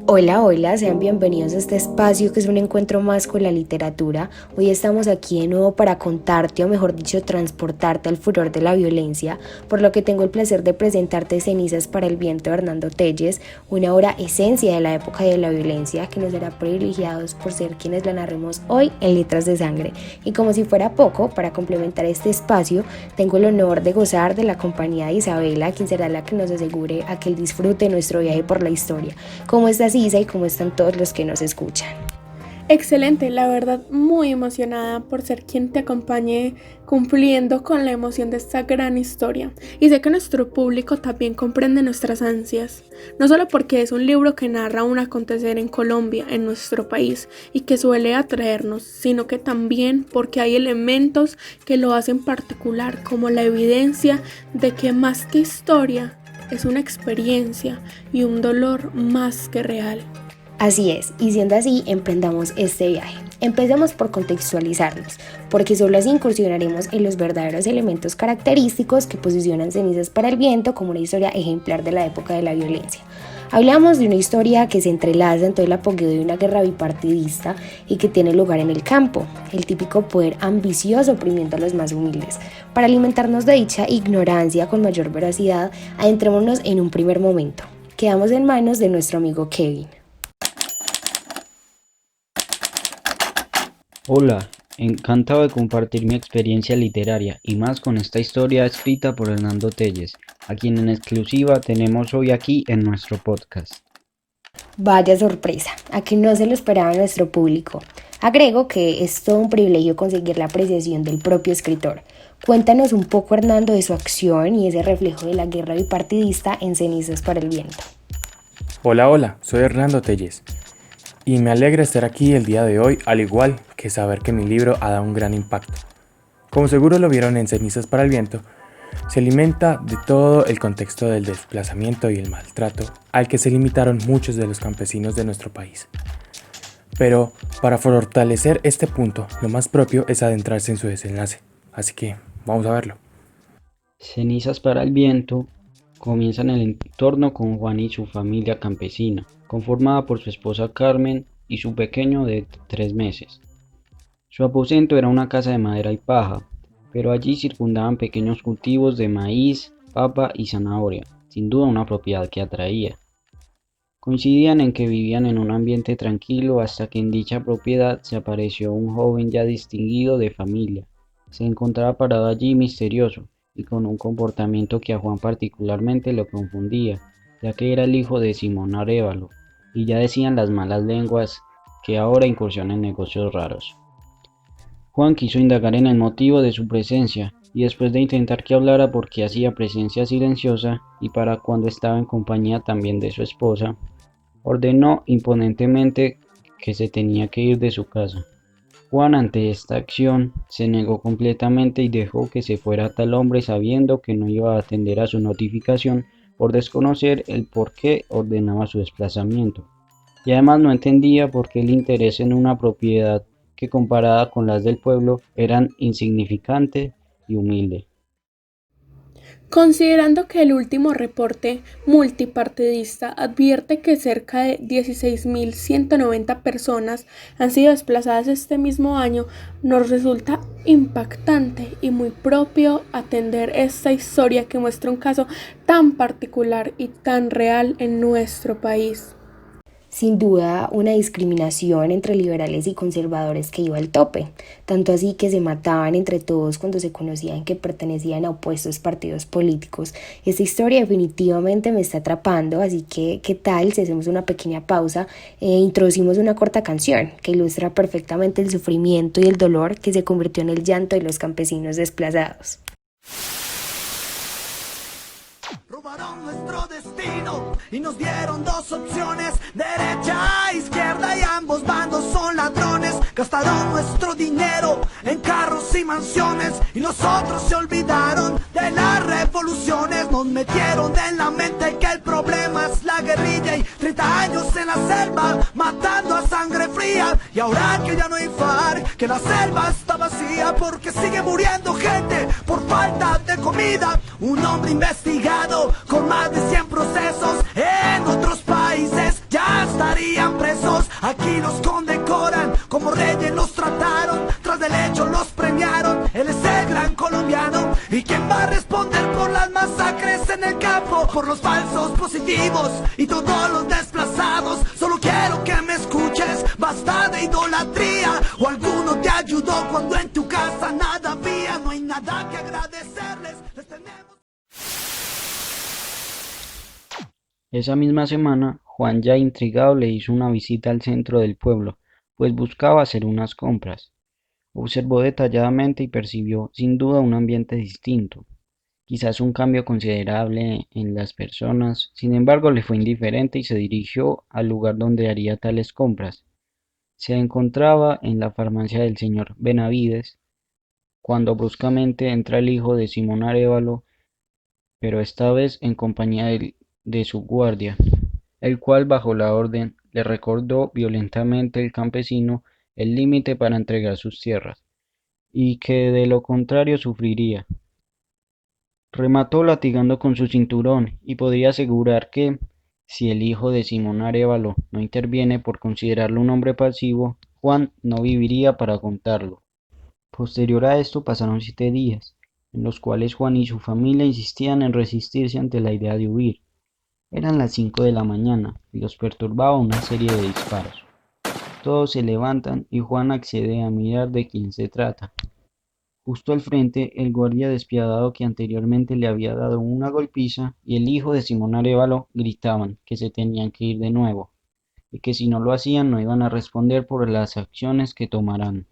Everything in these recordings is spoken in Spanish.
Hola, hola, sean bienvenidos a este espacio que es un encuentro más con la literatura. Hoy estamos aquí de nuevo para contarte, o mejor dicho, transportarte al furor de la violencia, por lo que tengo el placer de presentarte Cenizas para el viento de Hernando Telles, una obra esencia de la época de la violencia que nos hará privilegiados por ser quienes la narremos hoy en Letras de Sangre. Y como si fuera poco, para complementar este espacio, tengo el honor de gozar de la compañía de Isabela, quien será la que nos asegure aquel disfrute de nuestro viaje por la historia. ¿Cómo estás, Isa, y cómo están todos los que nos escuchan? Excelente, la verdad muy emocionada por ser quien te acompañe cumpliendo con la emoción de esta gran historia. Y sé que nuestro público también comprende nuestras ansias, no solo porque es un libro que narra un acontecer en Colombia, en nuestro país, y que suele atraernos, sino que también porque hay elementos que lo hacen particular, como la evidencia de que más que historia es una experiencia y un dolor más que real. Así es, y siendo así, emprendamos este viaje. Empecemos por contextualizarnos, porque solo así incursionaremos en los verdaderos elementos característicos que posicionan Cenizas para el viento como una historia ejemplar de la época de la violencia. Hablamos de una historia que se entrelaza en todo el apogeo de una guerra bipartidista y que tiene lugar en el campo, el típico poder ambicioso oprimiendo a los más humildes. Para alimentarnos de dicha ignorancia con mayor veracidad, adentrémonos en un primer momento. Quedamos en manos de nuestro amigo Kevin. Hola, encantado de compartir mi experiencia literaria y más con esta historia escrita por Hernando Telles, a quien en exclusiva tenemos hoy aquí en nuestro podcast. Vaya sorpresa, a que no se lo esperaba nuestro público. Agrego que es todo un privilegio conseguir la apreciación del propio escritor. Cuéntanos un poco, Hernando, de su acción y ese reflejo de la guerra bipartidista en Cenizas para el viento. Hola, soy Hernando Telles y me alegra estar aquí el día de hoy, al igual que saber que mi libro ha dado un gran impacto. Como seguro lo vieron en Cenizas para el viento, se alimenta de todo el contexto del desplazamiento y el maltrato al que se limitaron muchos de los campesinos de nuestro país. Pero para fortalecer este punto, lo más propio es adentrarse en su desenlace, así que vamos a verlo. Cenizas para el viento comienza en el entorno con Juan y su familia campesina, conformada por su esposa Carmen y su pequeño de 3 meses. Su aposento era una casa de madera y paja, pero allí circundaban pequeños cultivos de maíz, papa y zanahoria, sin duda una propiedad que atraía. Coincidían en que vivían en un ambiente tranquilo hasta que en dicha propiedad se apareció un joven ya distinguido de familia. Se encontraba parado allí misterioso y con un comportamiento que a Juan particularmente lo confundía, ya que era el hijo de Simón Arévalo, y ya decían las malas lenguas que ahora incursiona en negocios raros. Juan quiso indagar en el motivo de su presencia, y después de intentar que hablara porque hacía presencia silenciosa, y para cuando estaba en compañía también de su esposa, ordenó imponentemente que se tenía que ir de su casa. Juan, ante esta acción, se negó completamente y dejó que se fuera tal hombre sabiendo que no iba a atender a su notificación por desconocer el por qué ordenaba su desplazamiento. Y además no entendía por qué el interés en una propiedad que comparada con las del pueblo eran insignificante y humilde. Considerando que el último reporte multipartidista advierte que cerca de 16.190 personas han sido desplazadas este mismo año, nos resulta impactante y muy propio atender esta historia que muestra un caso tan particular y tan real en nuestro país. Sin duda, una discriminación entre liberales y conservadores que iba al tope, tanto así que se mataban entre todos cuando se conocían que pertenecían a opuestos partidos políticos. Esta historia definitivamente me está atrapando, así que ¿qué tal si hacemos una pequeña pausa e introducimos una corta canción que ilustra perfectamente el sufrimiento y el dolor que se convirtió en el llanto de los campesinos desplazados? Robaron nuestro destino y nos dieron dos opciones, derecha e izquierda, y ambos bandos son ladrones. Gastaron nuestro dinero en carros y mansiones y los otros se olvidaron de las revoluciones. Nos metieron en la mente que el problema es la guerrilla y 30 años en la selva matando a sangre fría. Y ahora que ya no hay FARC, que la selva está vacía porque sigue muriendo gente por falta de comida. Un hombre investigado con más de 100 procesos en otros países ya aquí los condecoran, como reyes los trataron, tras del hecho los premiaron. Él es el gran colombiano, ¿y quién va a responder por las masacres en el campo? Por los falsos positivos y todos los desplazados. Solo quiero que me escuches, basta de idolatría. O alguno te ayudó cuando en tu casa nada había. No hay nada que agradecerles, les tenemos. Esa misma semana, Juan, ya intrigado, le hizo una visita al centro del pueblo, pues buscaba hacer unas compras. Observó detalladamente y percibió sin duda un ambiente distinto, quizás un cambio considerable en las personas. Sin embargo, le fue indiferente y se dirigió al lugar donde haría tales compras. Se encontraba en la farmacia del señor Benavides, cuando bruscamente entra el hijo de Simón Arévalo, pero esta vez en compañía de su guardia, el cual bajo la orden le recordó violentamente el campesino el límite para entregar sus tierras, y que de lo contrario sufriría. Remató latigando con su cinturón, y podría asegurar que, si el hijo de Simón Arévalo no interviene por considerarlo un hombre pasivo, Juan no viviría para contarlo. Posterior a esto pasaron 7 días, en los cuales Juan y su familia insistían en resistirse ante la idea de huir. Eran las 5 de la mañana y los perturbaba una serie de disparos. Todos se levantan y Juan accede a mirar de quién se trata. Justo al frente, el guardia despiadado que anteriormente le había dado una golpiza y el hijo de Simón Arévalo gritaban que se tenían que ir de nuevo, y que si no lo hacían no iban a responder por las acciones que tomarán.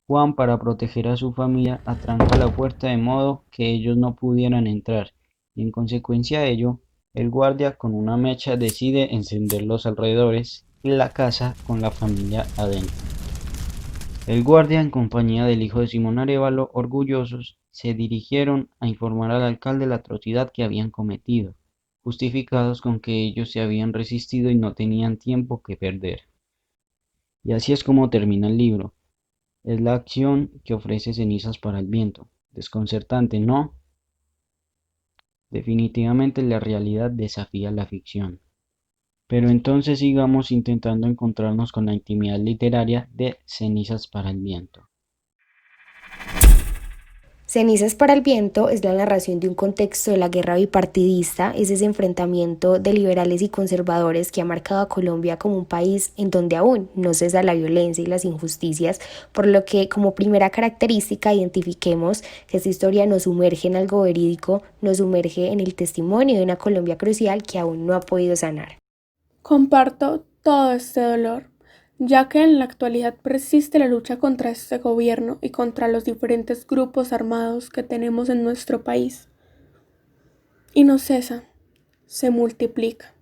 Juan, para proteger a su familia, atranca la puerta de modo que ellos no pudieran entrar, y en consecuencia de ello, el guardia con una mecha decide encender los alrededores y la casa con la familia adentro. El guardia, en compañía del hijo de Simón Arévalo, orgullosos, se dirigieron a informar al alcalde la atrocidad que habían cometido, justificados con que ellos se habían resistido y no tenían tiempo que perder. Y así es como termina el libro. Es la acción que ofrece Cenizas para el Viento. Desconcertante, ¿no? Definitivamente la realidad desafía la ficción. Pero entonces sigamos intentando encontrarnos con la intimidad literaria de Cenizas para el Viento. Cenizas para el viento es la narración de un contexto de la guerra bipartidista, es ese enfrentamiento de liberales y conservadores que ha marcado a Colombia como un país en donde aún no cesa la violencia y las injusticias, por lo que como primera característica identifiquemos que esta historia nos sumerge en algo verídico, nos sumerge en el testimonio de una Colombia crucial que aún no ha podido sanar. Comparto todo este dolor, ya que en la actualidad persiste la lucha contra este gobierno y contra los diferentes grupos armados que tenemos en nuestro país. Y no cesa, se multiplica.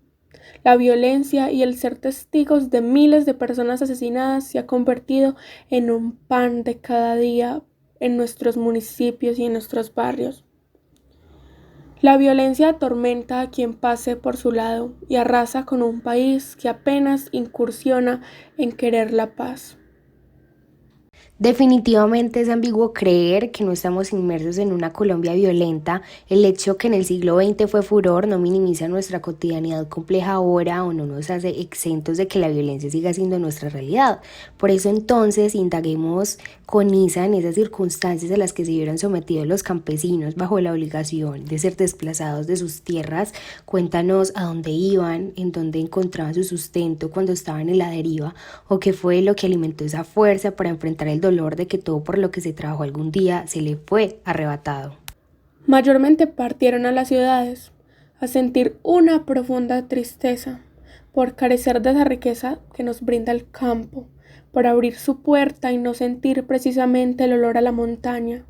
La violencia y el ser testigos de miles de personas asesinadas se ha convertido en un pan de cada día en nuestros municipios y en nuestros barrios. La violencia atormenta a quien pase por su lado y arrasa con un país que apenas incursiona en querer la paz. Definitivamente es ambiguo creer que no estamos inmersos en una Colombia violenta. El hecho que en el siglo XX fue furor no minimiza nuestra cotidianidad compleja ahora o no nos hace exentos de que la violencia siga siendo nuestra realidad. Por eso entonces indaguemos con Isa en esas circunstancias a las que se vieron sometidos los campesinos bajo la obligación de ser desplazados de sus tierras. Cuéntanos a dónde iban, en dónde encontraban su sustento cuando estaban en la deriva o qué fue lo que alimentó esa fuerza para enfrentar el dolor de que todo por lo que se trabajó algún día se le fue arrebatado. Mayormente partieron a las ciudades a sentir una profunda tristeza por carecer de esa riqueza que nos brinda el campo, por abrir su puerta y no sentir precisamente el olor a la montaña.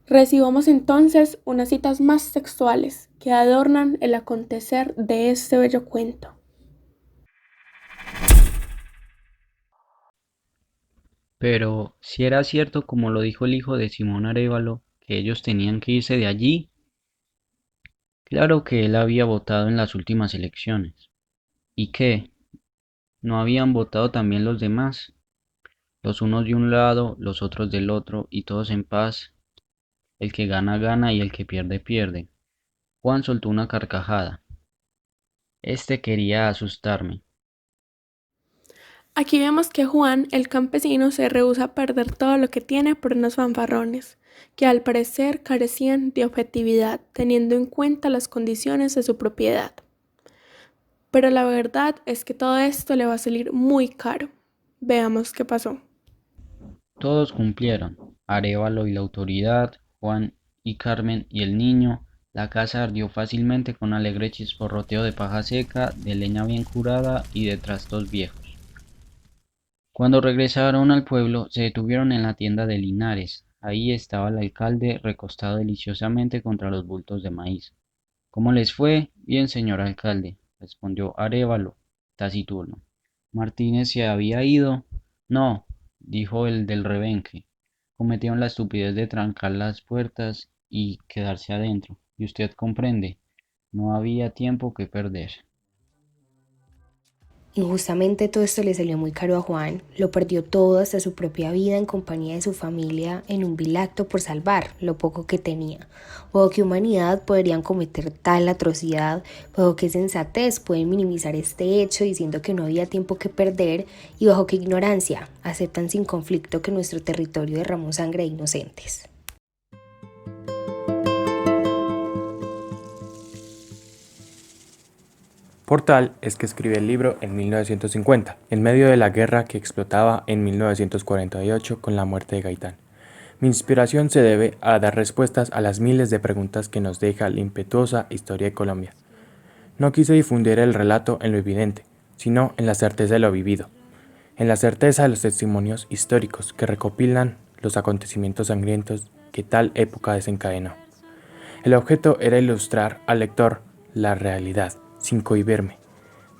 Recibamos entonces unas citas más textuales que adornan el acontecer de este bello cuento. Pero si era cierto, como lo dijo el hijo de Simón Arévalo, que ellos tenían que irse de allí, claro que él había votado en las últimas elecciones. ¿Y qué? ¿No habían votado también los demás? Los unos de un lado, los otros del otro, y todos en paz. El que gana, gana, y el que pierde, pierde. Juan soltó una carcajada. Este quería asustarme. Aquí vemos que Juan, el campesino, se rehúsa a perder todo lo que tiene por unos fanfarrones, que al parecer carecían de objetividad, teniendo en cuenta las condiciones de su propiedad. Pero la verdad es que todo esto le va a salir muy caro. Veamos qué pasó. Todos cumplieron, Arévalo y la autoridad, Juan y Carmen y el niño. La casa ardió fácilmente con alegre chisporroteo de paja seca, de leña bien curada y de trastos viejos. Cuando regresaron al pueblo, se detuvieron en la tienda de Linares. Ahí estaba el alcalde recostado deliciosamente contra los bultos de maíz. ¿Cómo les fue? Bien, señor alcalde, respondió Arévalo, taciturno. ¿Martínez se había ido? No, dijo el del rebenque. Cometieron la estupidez de trancar las puertas y quedarse adentro. Y usted comprende, no había tiempo que perder. Injustamente todo esto le salió muy caro a Juan, lo perdió todo hasta su propia vida en compañía de su familia en un vil acto por salvar lo poco que tenía. Bajo qué humanidad podrían cometer tal atrocidad, bajo qué sensatez pueden minimizar este hecho diciendo que no había tiempo que perder y bajo qué ignorancia aceptan sin conflicto que nuestro territorio derramó sangre de inocentes. Por tal es que escribí el libro en 1950, en medio de la guerra que explotaba en 1948 con la muerte de Gaitán. Mi inspiración se debe a dar respuestas a las miles de preguntas que nos deja la impetuosa historia de Colombia. No quise difundir el relato en lo evidente, sino en la certeza de lo vivido, en la certeza de los testimonios históricos que recopilan los acontecimientos sangrientos que tal época desencadenó. El objeto era ilustrar al lector la realidad, sin cohibirme,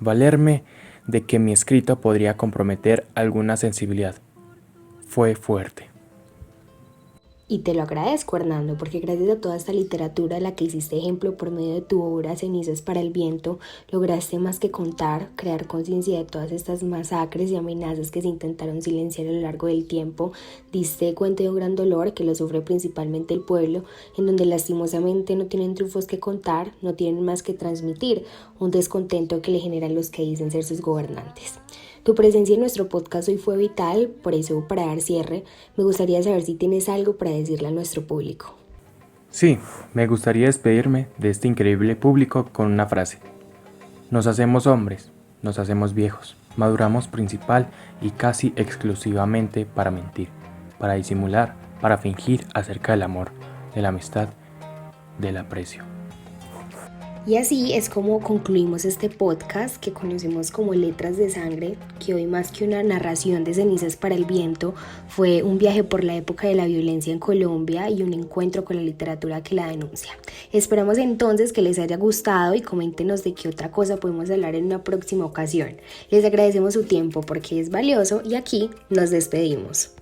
valerme de que mi escrito podría comprometer alguna sensibilidad. Fue fuerte. Y te lo agradezco, Hernando, porque gracias a toda esta literatura de la que hiciste ejemplo por medio de tu obra Cenizas para el Viento, lograste más que contar, crear conciencia de todas estas masacres y amenazas que se intentaron silenciar a lo largo del tiempo. Diste cuenta de un gran dolor que lo sufre principalmente el pueblo, en donde lastimosamente no tienen triunfos que contar, no tienen más que transmitir, un descontento que le generan los que dicen ser sus gobernantes. Tu presencia en nuestro podcast hoy fue vital, por eso para dar cierre, me gustaría saber si tienes algo para decirle a nuestro público. Sí, me gustaría despedirme de este increíble público con una frase. Nos hacemos hombres, nos hacemos viejos, maduramos principal y casi exclusivamente para mentir, para disimular, para fingir acerca del amor, de la amistad, del aprecio. Y así es como concluimos este podcast que conocemos como Letras de Sangre, que hoy más que una narración de Cenizas para el Viento, fue un viaje por la época de la violencia en Colombia y un encuentro con la literatura que la denuncia. Esperamos entonces que les haya gustado y coméntenos de qué otra cosa podemos hablar en una próxima ocasión. Les agradecemos su tiempo porque es valioso y aquí nos despedimos.